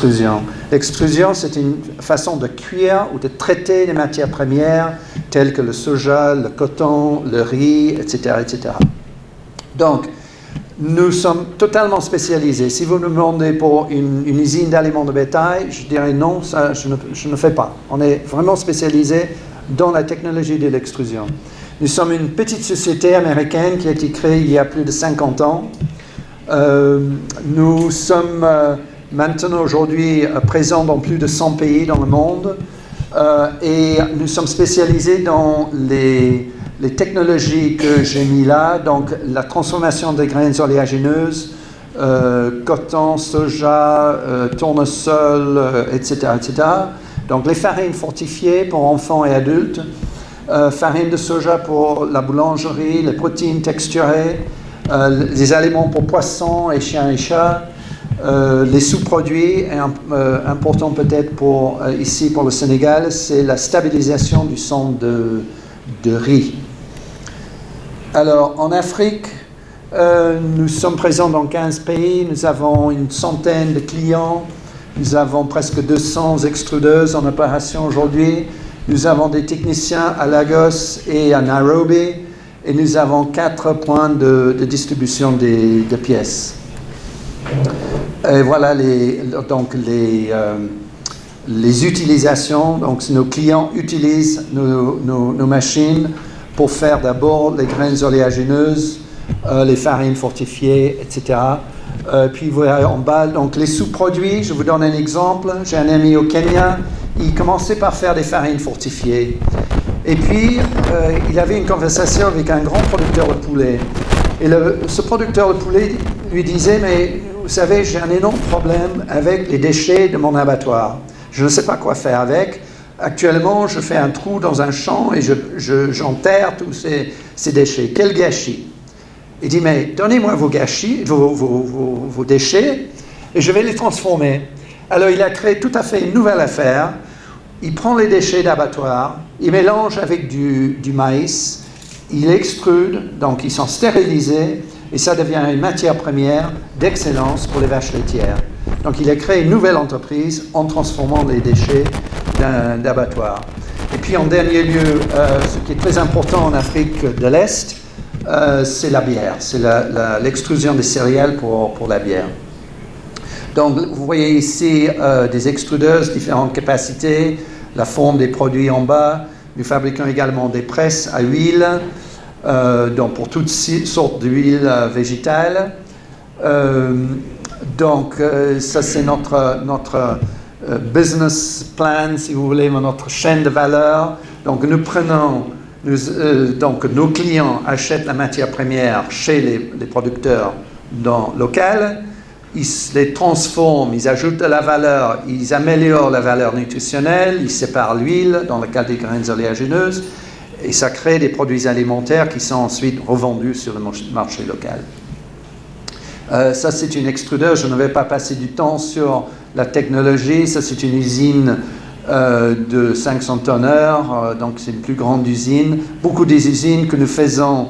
l'extrusion. L'extrusion, c'est une façon de cuire ou de traiter les matières premières telles que le soja, le coton, le riz, etc., etc. Donc, nous sommes totalement spécialisés. Si vous nous demandez pour une usine d'aliments de bétail, je dirais non, ça je ne fais pas. On est vraiment spécialisé dans la technologie de l'extrusion. Nous sommes une petite société américaine qui a été créée il y a plus de 50 ans. Nous sommes maintenant aujourd'hui présents dans plus de 100 pays dans le monde et nous sommes spécialisés dans les technologies que j'ai mis là, donc la transformation des graines oléagineuses, coton, soja, tournesol, etc., etc. Donc les farines fortifiées pour enfants et adultes, farine de soja pour la boulangerie, les protéines texturées, les aliments pour poissons et chiens et chats, les sous-produits, important peut-être ici pour le Sénégal, c'est la stabilisation du sang de riz. Alors, en Afrique, nous sommes présents dans 15 pays, nous avons une centaine de clients, nous avons presque 200 extrudeuses en opération aujourd'hui, nous avons des techniciens à Lagos et à Nairobi, et nous avons 4 points de distribution des pièces. Et voilà les utilisations. Donc, nos clients utilisent nos machines pour faire d'abord les graines oléagineuses, les farines fortifiées, etc. Puis vous voyez en bas, donc les sous-produits, je vous donne un exemple. J'ai un ami au Kenya, il commençait par faire des farines fortifiées. Et puis, il avait une conversation avec un grand producteur de poulet. Et ce producteur de poulet lui disait, mais vous savez, j'ai un énorme problème avec les déchets de mon abattoir. Je ne sais pas quoi faire avec. Actuellement, je fais un trou dans un champ et j'enterre tous ces déchets. Quel gâchis! Il dit, mais donnez-moi vos gâchis, vos déchets, et je vais les transformer. Alors, il a créé tout à fait une nouvelle affaire. Il prend les déchets d'abattoir, il mélange avec du maïs, il extrude, donc ils sont stérilisés, et ça devient une matière première d'excellence pour les vaches laitières. Donc, il a créé une nouvelle entreprise en transformant les déchets d'abattoir. Et puis, en dernier lieu, ce qui est très important en Afrique de l'Est, c'est la bière, c'est l'extrusion des céréales pour la bière. Donc, vous voyez ici des extrudeuses, différentes capacités, la forme des produits en bas. Nous fabriquons également des presses à huile, donc pour toutes sortes d'huiles végétales. Donc, ça c'est notre business plan, si vous voulez, notre chaîne de valeur. Donc, donc nos clients achètent la matière première chez les producteurs locaux. Ils les transforment, ils ajoutent de la valeur, ils améliorent la valeur nutritionnelle, ils séparent l'huile dans le cas des graines oléagineuses et ça crée des produits alimentaires qui sont ensuite revendus sur le marché local. Ça, c'est une extrudeuse. Je ne vais pas passer du temps sur la technologie. Ça, c'est une usine de 500 tonneurs, donc c'est une plus grande usine. Beaucoup des usines que nous faisons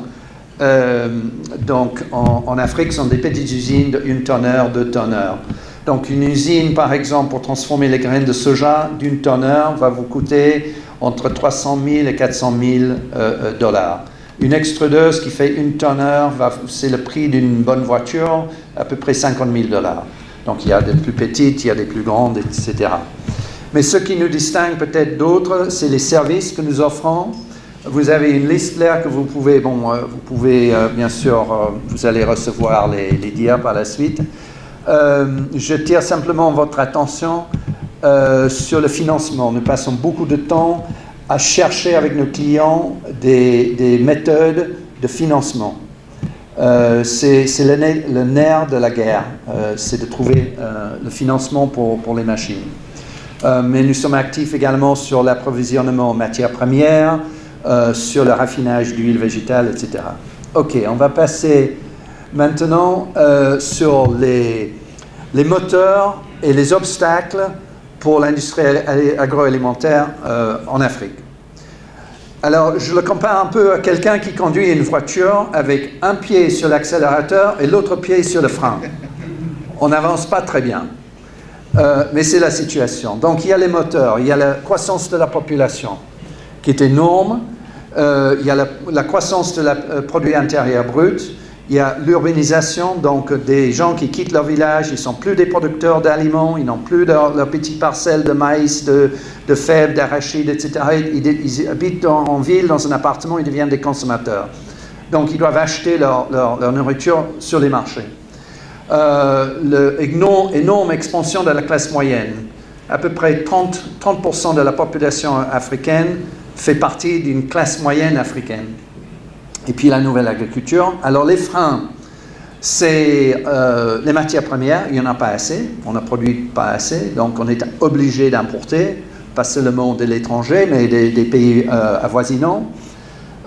donc en Afrique sont des petites usines de 1 tonneur, 2 tonneurs. Donc une usine, par exemple, pour transformer les graines de soja d'1 tonneur va vous coûter entre 300 000 et 400 000 dollars. Une extrudeuse qui fait 1 tonneur, c'est le prix d'une bonne voiture, à peu près 50 000 dollars. Donc il y a des plus petites, il y a des plus grandes, etc. Mais ce qui nous distingue peut-être d'autres, c'est les services que nous offrons. Vous avez une liste là que vous pouvez, bien sûr, vous allez recevoir les dias par la suite. Je tire simplement votre attention sur le financement. Nous passons beaucoup de temps à chercher avec nos clients des méthodes de financement. C'est le nerf de la guerre, c'est de trouver le financement pour les machines. Mais nous sommes actifs également sur l'approvisionnement en matières premières, sur le raffinage d'huile végétale, etc. Ok, on va passer maintenant sur les moteurs et les obstacles pour l'industrie agroalimentaire en Afrique. Alors, je le compare un peu à quelqu'un qui conduit une voiture avec un pied sur l'accélérateur et l'autre pied sur le frein. On n'avance pas très bien. Mais c'est la situation. Donc il y a les moteurs, il y a la croissance de la population qui est énorme, il y a la croissance de la produit intérieur brut, il y a l'urbanisation, donc des gens qui quittent leur village, ils ne sont plus des producteurs d'aliments, ils n'ont plus leur petite parcelle de maïs, de fèves, d'arachides, etc. Ils habitent en ville, dans un appartement, ils deviennent des consommateurs. Donc ils doivent acheter leur nourriture sur les marchés. L'énorme expansion de la classe moyenne. À peu près 30% de la population africaine fait partie d'une classe moyenne africaine. Et puis la nouvelle agriculture. Alors les freins, c'est les matières premières, il n'y en a pas assez, on ne produit pas assez, donc on est obligé d'importer, pas seulement de l'étranger, mais des pays avoisinants.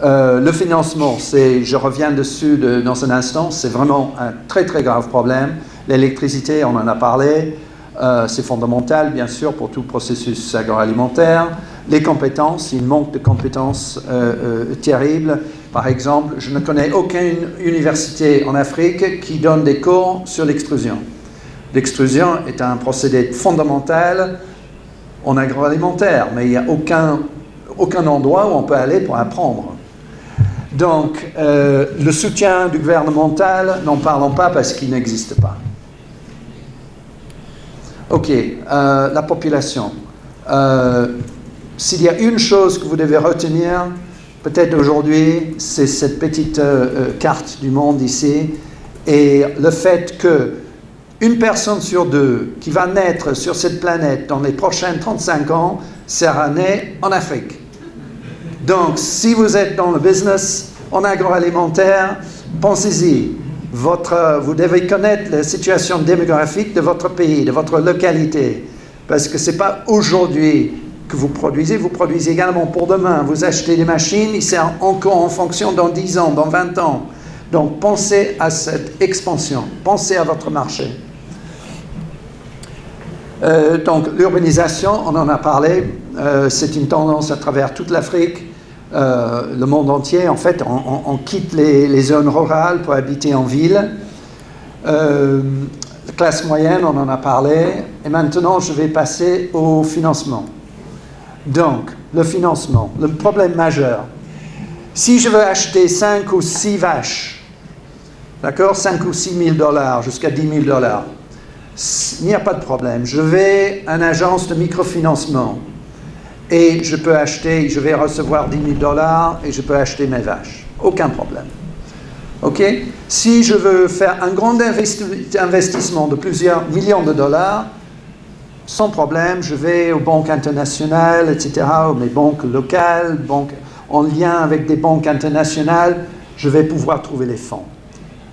Le financement, je reviens dessus dans un instant, c'est vraiment un très très grave problème. L'électricité, on en a parlé, c'est fondamental bien sûr pour tout processus agroalimentaire. Les compétences, il manque de compétences terribles. Par exemple, je ne connais aucune université en Afrique qui donne des cours sur l'extrusion. L'extrusion est un procédé fondamental en agroalimentaire, mais il n'y a aucun endroit où on peut aller pour apprendre. Donc, le soutien du gouvernemental, n'en parlons pas parce qu'il n'existe pas. Ok, la population. S'il y a une chose que vous devez retenir, peut-être aujourd'hui, c'est cette petite carte du monde ici, et le fait qu'une personne sur deux qui va naître sur cette planète dans les prochains 35 ans sera née en Afrique. Donc, si vous êtes dans le business en agroalimentaire, pensez-y. Vous devez connaître la situation démographique de votre pays, de votre localité. Parce que ce n'est pas aujourd'hui que vous produisez également pour demain. Vous achetez des machines, ils servent encore en fonction dans 10 ans, dans 20 ans. Donc, pensez à cette expansion. Pensez à votre marché. Donc, l'urbanisation, on en a parlé. C'est une tendance à travers toute l'Afrique. Le monde entier, en fait, on quitte les zones rurales pour habiter en ville. La classe moyenne, on en a parlé. Et maintenant, je vais passer au financement. Donc, le financement, le problème majeur. Si je veux acheter 5 ou 6 vaches, d'accord, 5 ou 6 000 $, jusqu'à 10 000 $, il n'y a pas de problème. Je vais à une agence de microfinancement. Et je vais recevoir 10 000 $ et je peux acheter mes vaches. Aucun problème. OK? Si je veux faire un grand investissement de plusieurs millions de dollars, sans problème, je vais aux banques internationales, etc., ou mes banques locales, banques en lien avec des banques internationales, je vais pouvoir trouver les fonds.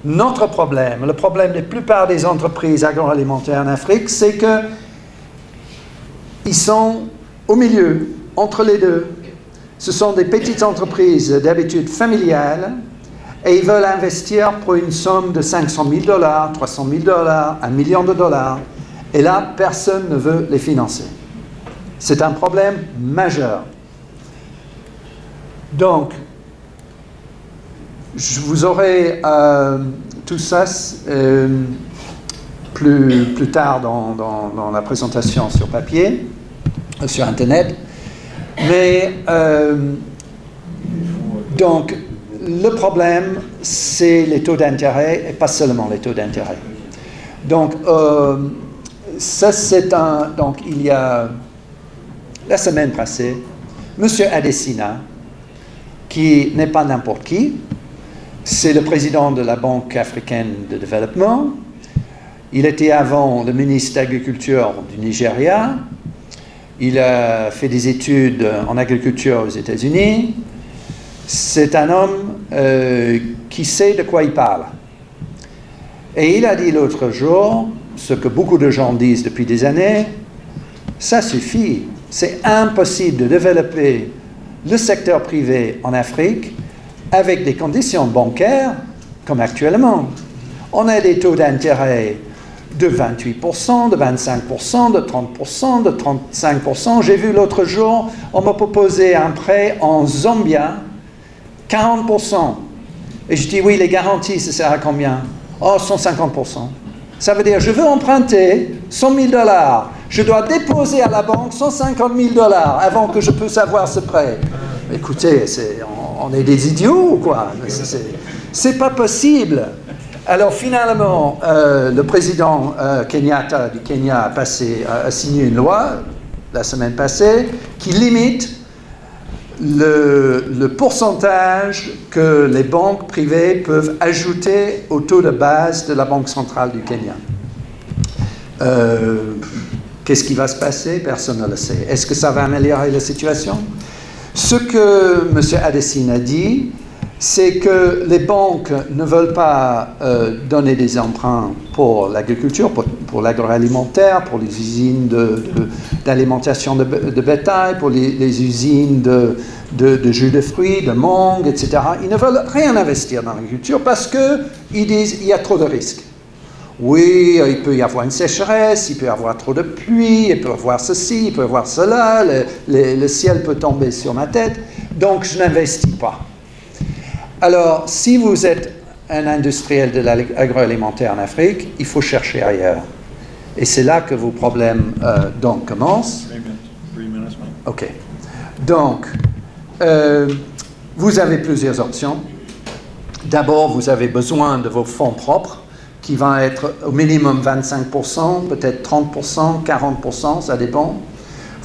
Notre problème, le problème de la plupart des entreprises agroalimentaires en Afrique, c'est qu'ils sont au milieu, entre les deux. Ce sont des petites entreprises d'habitude familiales et ils veulent investir pour une somme de 500 000 $, 300 000 $, $1 million. Et là, personne ne veut les financer. C'est un problème majeur. Donc, je vous aurai tout ça plus tard dans la présentation sur papier, sur Internet. Mais, donc, le problème, c'est les taux d'intérêt, et pas seulement les taux d'intérêt. Donc, ça, donc, il y a, la semaine passée, M. Adesina, qui n'est pas n'importe qui, c'est le président de la Banque africaine de développement. Il était avant le ministre d'Agriculture du Nigeria. Il a fait des études en agriculture aux États-Unis. C'est un homme qui sait de quoi il parle. Et il a dit l'autre jour, ce que beaucoup de gens disent depuis des années, ça suffit. C'est impossible de développer le secteur privé en Afrique avec des conditions bancaires comme actuellement. On a des taux d'intérêt de 28%, de 25%, de 30%, de 35%. J'ai vu l'autre jour, on m'a proposé un prêt en Zambia, 40%. Et je dis, oui, les garanties, ça sert à combien? Oh, 150%. Ça veut dire, je veux emprunter 100 000 $. Je dois déposer à la banque 150 000 $ avant que je puisse avoir ce prêt. Écoutez, on est des idiots ou quoi? C'est pas possible. Alors finalement, le président Kenyatta du Kenya a signé une loi la semaine passée qui limite le pourcentage que les banques privées peuvent ajouter au taux de base de la Banque centrale du Kenya. Qu'est-ce qui va se passer? Personne ne le sait. Est-ce que ça va améliorer la situation? Ce que M. Adesina a dit, c'est que les banques ne veulent pas donner des emprunts pour l'agriculture, pour l'agroalimentaire, pour les usines d'alimentation de bétail, pour les usines de jus de fruits, de mangue, etc. Ils ne veulent rien investir dans l'agriculture parce qu'ils disent qu'il y a trop de risques. Oui, il peut y avoir une sécheresse, il peut y avoir trop de pluie, il peut y avoir ceci, il peut y avoir cela, le ciel peut tomber sur ma tête, donc je n'investis pas. Alors, si vous êtes un industriel de l'agroalimentaire en Afrique, il faut chercher ailleurs. Et c'est là que vos problèmes donc commencent. OK. Donc, vous avez plusieurs options. D'abord, vous avez besoin de vos fonds propres, qui vont être au minimum 25%, peut-être 30%, 40%, ça dépend.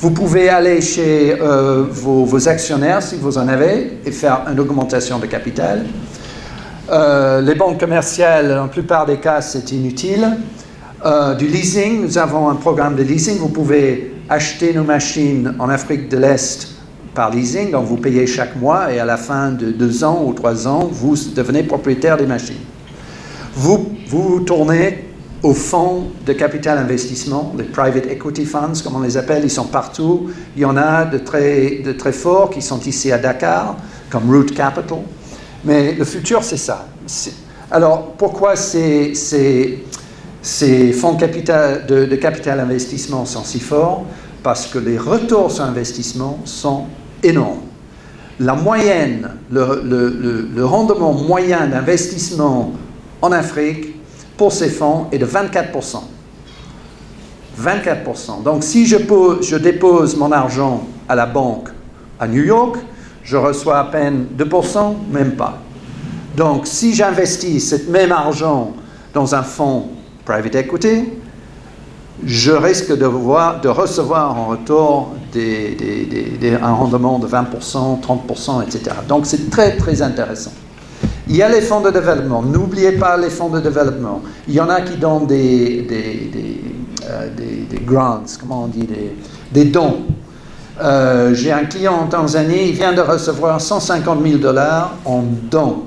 Vous pouvez aller chez vos actionnaires, si vous en avez, et faire une augmentation de capital. Les banques commerciales, dans la plupart des cas, c'est inutile. Du leasing, nous avons un programme de leasing. Vous pouvez acheter nos machines en Afrique de l'Est par leasing, donc vous payez chaque mois, et à la fin de 2 ans ou 3 ans, vous devenez propriétaire des machines. Vous tournez aux fonds de capital investissement, les private equity funds, comme on les appelle, ils sont partout. Il y en a de très forts qui sont ici à Dakar, comme Root Capital. Mais le futur, c'est ça. Alors, pourquoi ces fonds de capital investissement sont si forts? Parce que les retours sur investissement sont énormes. La moyenne, le rendement moyen d'investissement en Afrique, pour ces fonds, est de 24%. 24%. Donc, si je dépose mon argent à la banque à New York, je reçois à peine 2%, même pas. Donc, si j'investis ce même argent dans un fonds private equity, je risque de recevoir en retour un rendement de 20%, 30%, etc. Donc, c'est très, très intéressant. Il y a les fonds de développement. N'oubliez pas les fonds de développement. Il y en a qui donnent des grants, comment on dit, des dons. J'ai un client en Tanzanie, il vient de recevoir 150 000 $ en dons.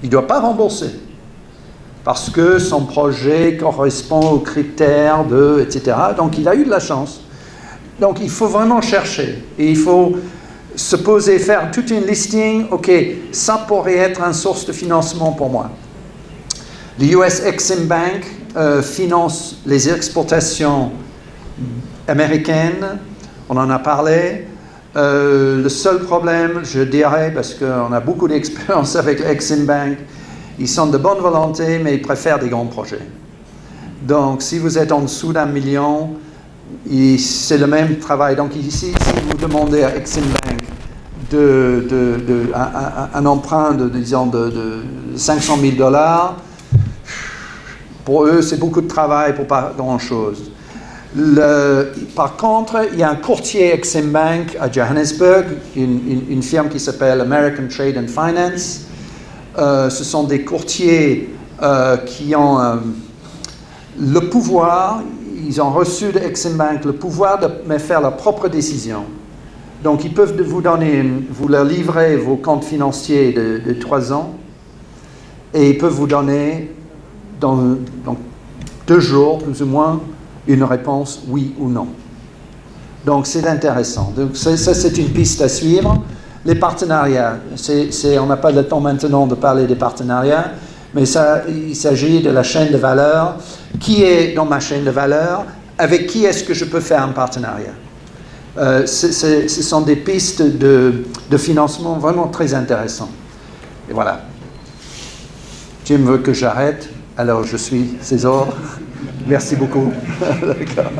Il ne doit pas rembourser parce que son projet correspond aux critères etc. Donc, il a eu de la chance. Donc, il faut vraiment chercher. Et il faut se poser, faire toute une listing, OK, ça pourrait être une source de financement pour moi. Le US Exim Bank finance les exportations américaines, on en a parlé. Le seul problème, je dirais, parce qu'on a beaucoup d'expérience avec Exim Bank, ils sont de bonne volonté, mais ils préfèrent des grands projets. Donc, si vous êtes en dessous d'1 million, c'est le même travail. Donc ici, si vous demandez à Exim Bank un emprunt de 500 000 $, pour eux, c'est beaucoup de travail pour pas grand-chose. Par contre, il y a un courtier Exim Bank à Johannesburg, une firme qui s'appelle American Trade and Finance. Ce sont des courtiers qui ont le pouvoir. Ils ont reçu de Exim Bank le pouvoir de faire leurs propres décisions. Donc, ils peuvent vous leur livrer vos comptes financiers de 3 ans et ils peuvent vous donner, dans 2 jours, plus ou moins, une réponse oui ou non. Donc, c'est intéressant. Donc, ça, c'est une piste à suivre. Les partenariats, on n'a pas le temps maintenant de parler des partenariats, mais il s'agit de la chaîne de valeur. Qui est dans ma chaîne de valeur? Avec qui est-ce que je peux faire un partenariat? Ce sont des pistes de financement vraiment très intéressantes. Et voilà. Jim veut que j'arrête. Alors je suis ses ordres. Merci beaucoup. D'accord.